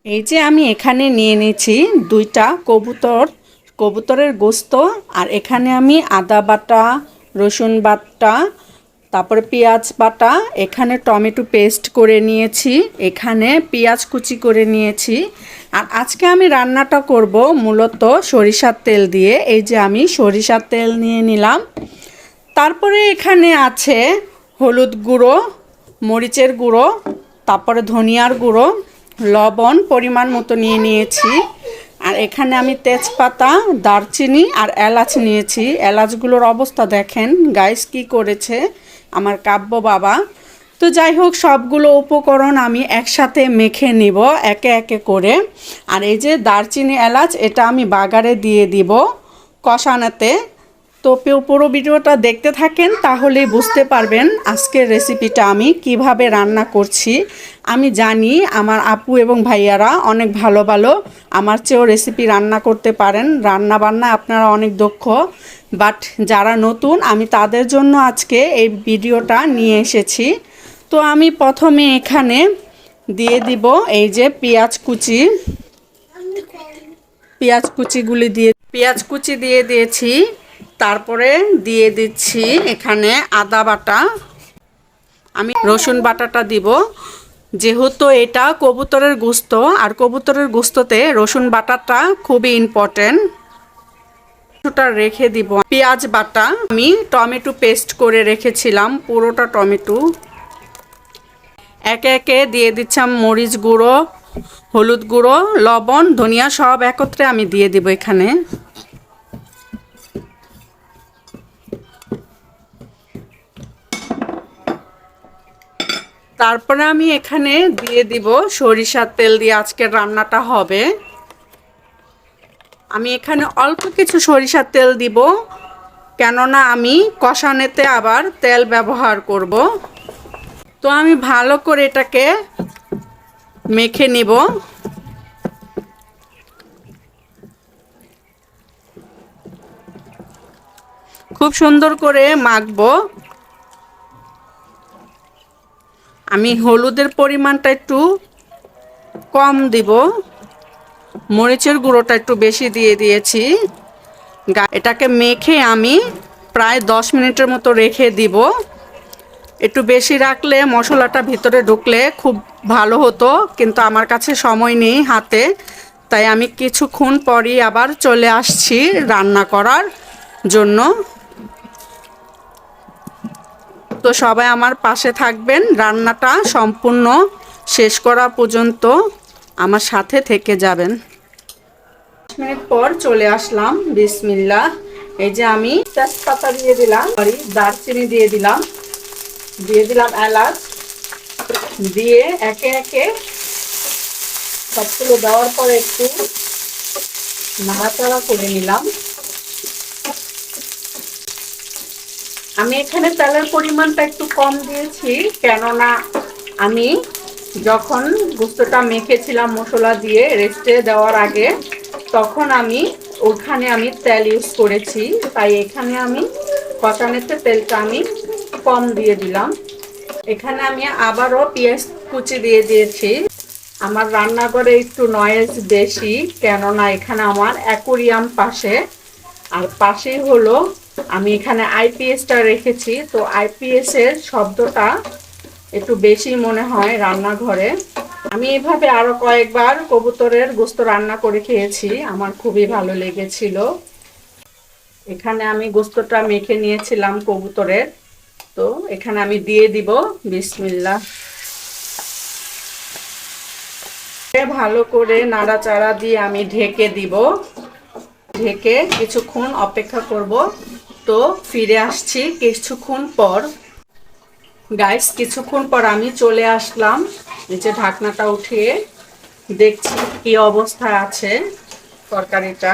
এই যে আমি এখানে নিয়ে নিয়েছি দুইটা কবুতরের গোস্ত। আর এখানে আমি আদা বাটা, রসুন বাটা, তারপরে পেঁয়াজ বাটা, এখানে টমেটো পেস্ট করে নিয়েছি, এখানে পেঁয়াজ কুচি করে নিয়েছি। আর আজকে আমি রান্নাটা করব মূলত সরিষার তেল দিয়ে। এই যে আমি সরিষার তেল নিয়ে নিলাম। তারপরে এখানে আছে হলুদ গুঁড়ো, মরিচের গুঁড়ো, তারপরে ধনিয়ার গুঁড়ো, লবণ পরিমাণ মতো নিয়ে নিয়েছি। আর এখানে আমি তেজপাতা, দারচিনি আর এলাচ নিয়েছি। এলাচগুলোর অবস্থা দেখেন গাইস কি করেছে আমার কাব্য বাবা। তো যাই হোক, সবগুলো উপকরণ আমি একসাথে মেখে নিব একে একে করে। আর এই যে দারচিনি, এলাচ, এটা আমি বাগারে দিয়ে দিব কষানোতে। তো পুরো ভিডিওটা দেখতে থাকেন, তাহলেই বুঝতে পারবেন আজকের রেসিপিটা আমি কিভাবে রান্না করছি। আমি জানি আমার আপু এবং ভাইয়ারা অনেক ভালো ভালো আমার চেয়েও রেসিপি রান্না করতে পারেন, রান্না বান্না আপনারা অনেক দক্ষ। বাট যারা নতুন, আমি তাদের জন্য আজকে এই ভিডিওটা নিয়ে এসেছি। তো আমি প্রথমে এখানে দিয়ে দিব এই যে পেঁয়াজ কুচি দিয়ে দিয়েছি। তারপরে দিয়ে দিচ্ছি এখানে আদা বাটা, আমি রসুন বাটাটা দিব। যেহেতু এটা কবুতরের গোস্ত, আর কবুতরের গোস্ততে রসুন বাটাটা খুবই ইম্পর্টেন্ট। ওটা রেখে দিব পেঁয়াজ বাটা, আমি টমেটো পেস্ট করে রেখেছিলাম পুরোটা টমেটো। একে একে দিয়ে দিচ্ছিলাম মরিচ গুঁড়ো, হলুদ গুঁড়ো, লবণ, ধনিয়া সব একত্রে আমি দিয়ে দিব এখানে। তারপরে আমি এখানে দিয়ে দিব সরিষার তেল দিয়ে আজকের রান্নাটা হবে। আমি এখানে অল্প কিছু সরিষার তেল দিব, কেননা আমি কষানোতে আবার তেল ব্যবহার করব। তো আমি ভালো করে এটাকে মেখে নিব। খুব সুন্দর করে মাখবো। আমি হলুদের পরিমাণটা একটু কম দিব, মরিচের গুঁড়োটা একটু বেশি দিয়ে দিয়েছি। এটাকে মেখে আমি প্রায় 10 মিনিটের মতো রেখে দিব। একটু বেশি রাখলে মশলাটা ভিতরে ঢুকলে খুব ভালো হতো, কিন্তু আমার কাছে সময় নেই হাতে, তাই আমি কিছুক্ষণ পরই আবার চলে আসছি রান্না করার জন্য। তো সবাই আমার পাশে থাকবেন, রান্নাটা সম্পূর্ণ শেষ করা পর্যন্ত আমার সাথে থেকে যাবেন। 5 মিনিট পর চলে আসলাম। বিসমিল্লাহ। এই যে আমি তেজপাতা দিয়ে দিলাম, দারচিনি দিয়ে দিলাম, এলাচ দিয়ে একে একে সবগুলো দেওয়ার পরে একটু নাড়াচাড়া করে নিলাম। আমি এখানে তেলের পরিমাণটা একটু কম দিয়েছি, কেননা আমি যখন গোস্তটা মেখেছিলাম মশলা দিয়ে রেস্টে দেওয়ার আগে, তখন আমি ওখানে তেল ইউজ করেছি, তাই এখানে আমি কষানোতে তেলটা আমি কম দিয়ে দিলাম। এখানে আমি আবারও পেঁয়াজ কুচি দিয়ে দিয়েছি। আমার রান্নাঘরে একটু নয়েজ বেশি, কেননা এখানে আমার অ্যাকোরিয়াম পাশে, আর পাশেই হলো আমি এখানে আইপিএসটা রেখেছি। তো আইপিএস এর শব্দটা একটু বেশি মনে হয় রান্নাঘরে। আমি এভাবে আরো কয়েকবার কবুতরের গোস্ত রান্না করে খেয়েছি, আমার খুবই ভালো লেগেছিল। এখানে আমি গোস্তটা মেখে নিয়েছিলাম কবুতরের, তো এখানে আমি দিয়ে দিব। বিসমিল্লাহ। ভালো করে নাড়াচাড়া দিয়ে আমি ঢেকে দিব। ঢেকে কিছুক্ষণ অপেক্ষা করব। তো ফিরে আসছি কিছুক্ষণ পর। গাইস, কিছুক্ষণ পর আমি চলে আসলাম। এই যে ঢাকনাটা উঠিয়ে দেখছি কি অবস্থায় আছে তরকারিটা।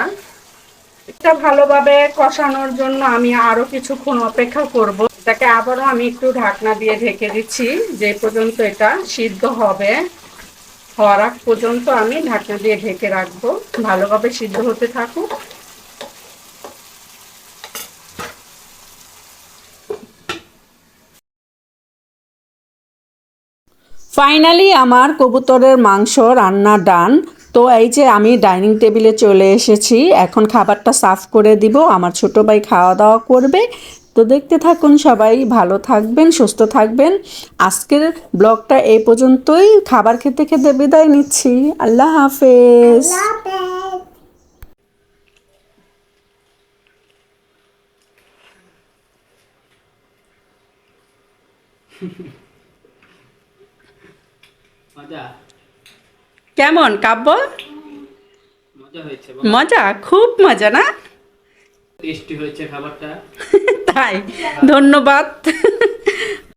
এটা ভালোভাবে কষানোর জন্য আমি আরো কিছুক্ষণ অপেক্ষা করব। এটাকে আবারও আমি একটু ঢাকনা দিয়ে ঢেকে দিচ্ছি, যে পর্যন্ত এটা সিদ্ধ হবে। হওয়ার আগ পর্যন্ত আমি ঢাকনা দিয়ে ঢেকে রাখবো, ভালোভাবে সিদ্ধ হতে থাকুক। ফাইনালি আমার কবুতরের মাংস রান্না ডান। তো এই যে আমি ডাইনিং টেবিলে চলে এসেছি, এখন খাবারটা সার্ভ করে দিব, আমার ছোট ভাই খাওয়া দাওয়া করবে। তো দেখতে থাকুন সবাই, ভালো থাকবেন, সুস্থ থাকবেন। আজকের ব্লগটা এই পর্যন্তই, খাবার খেতে খেতে বিদায় নিচ্ছি। আল্লাহ হাফেজ। মজা কেমন কাব্য? মজা হয়েছে, মজা, খুব মজা না? টেস্টি হয়েছে খাবারটা। তাই, ধন্যবাদ।